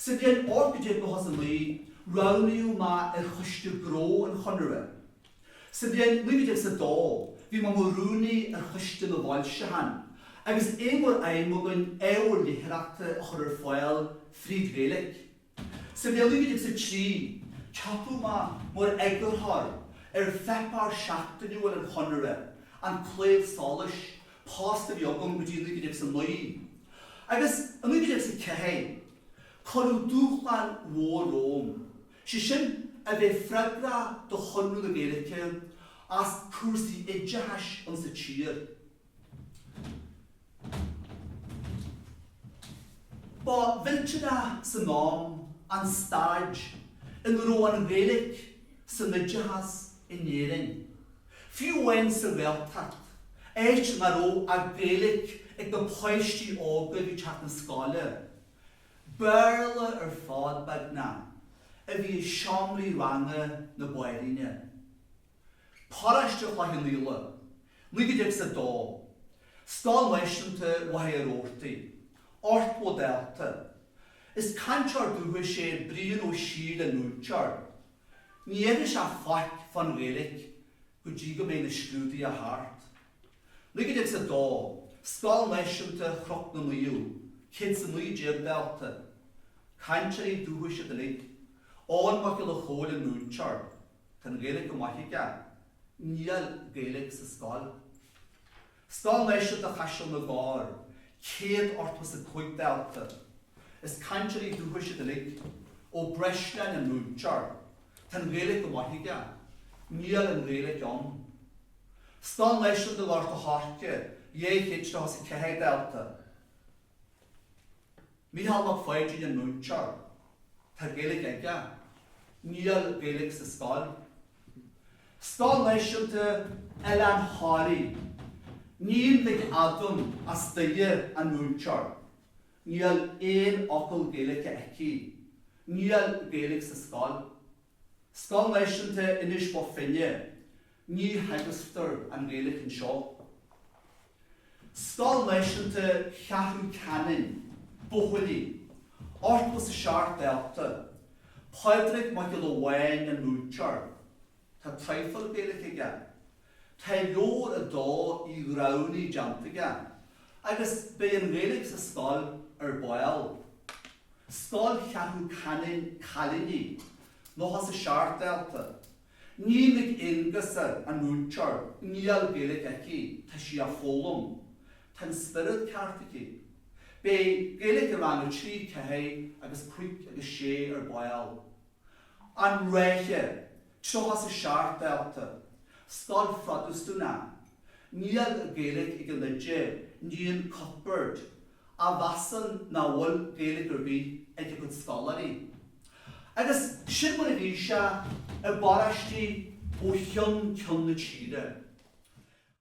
Sa bhíonn orcaide go thosa mí rognaíú má chuiste gró an chonra. Sa bhíonn luigideach sa dó, bhí má mórúnaí chuiste na bhailsehan, agus émór aimmeagan éhar líthreachta chur fáil fríd Ghaeilge. Sa bhíonn luigideach sa trí, teapú má mór eagurthar feipar seachtainú an chonra, an cléad solis, pásta bheagam go dtí luigideach sa mí. Agus an luigideach sa cehé, chorú dúchlan mhór róm. Si sin a bheith freagra do chonru na Ghaeilge as cúrsaí Oideachas an sa tír. Ba bhilteanna sa nám an stáid in ró an Ghaeilge sa Oideachas in éireann. Fiú bhain sa bhilteacht, éit mar ró a Ghaeilge ag do poistí ága bhí teach na scáile. Bearla fád bagna, a bhí seomraí range na báiríne. Páraiste chla líla, luigideach sa dó, stáil leisnta wathe aróirtaí, ort modelta. Is cantear dútha sé bríon ó siad a nútear. Ní éidir se faic fan Ghaeilge go dtí go mé na scrúdaí a thart. Luigideach sa dó, stáil leisnta chroch na míú, cid sa mí déag delta. Cantear dútha sé dalig, ón má le chóil a nútear, tan Ghaeilge go maithiige. Níl Ghaeilge sa scáil. Stáil leisnta chaisiil na gár, céad ortha sa chuig delta. Is cantear dútha sé dalig, ó breislein a nútear, tan Ghaeilge go maithiige. Níl an Ghaeilge an. Stáil leisnta lár go háirce, chéad sa cehé delta. Míhall má fáidí an nútear, tá Ghaeilge aige. Níl Ghaeilge sa scáil. Stáil leisnta eile an háirí. Níl bheith adam as daithe an nútear. Níl éon ocail Ghaeilge aici. Níl Ghaeilge sa scáil. Stáil leisnta inis ba Pheann, ní hagustar an Ghaeilge an seo. Stáil leisnta cheathrú canin, buchhuilí, ortha sa seart delta, pádraig má go le bhain an nútear. Tá treifil Ghaeilge aige. Tá leor a dó I rognaí deantaige, agus bé an Ghaeilge sa scáil bail. Scáil cheathrú canin chalíní, nó sa seart delta. Ní mig ingasa an nútear, níl Ghaeilge aici, tá si a fólam, tá spirit ceartaí. Bé Ghaeilge ran trí cehé agus cuic agus sé bail. An réithe, tro sa seart delta, scáil fradústúna. Níl Ghaeilge ag leide, níl cupboard, a bhasan na bhfuil Ghaeilge bhí ag go scálarí. Agus sin mar a bhí se a barastí ó Cheann na tíre.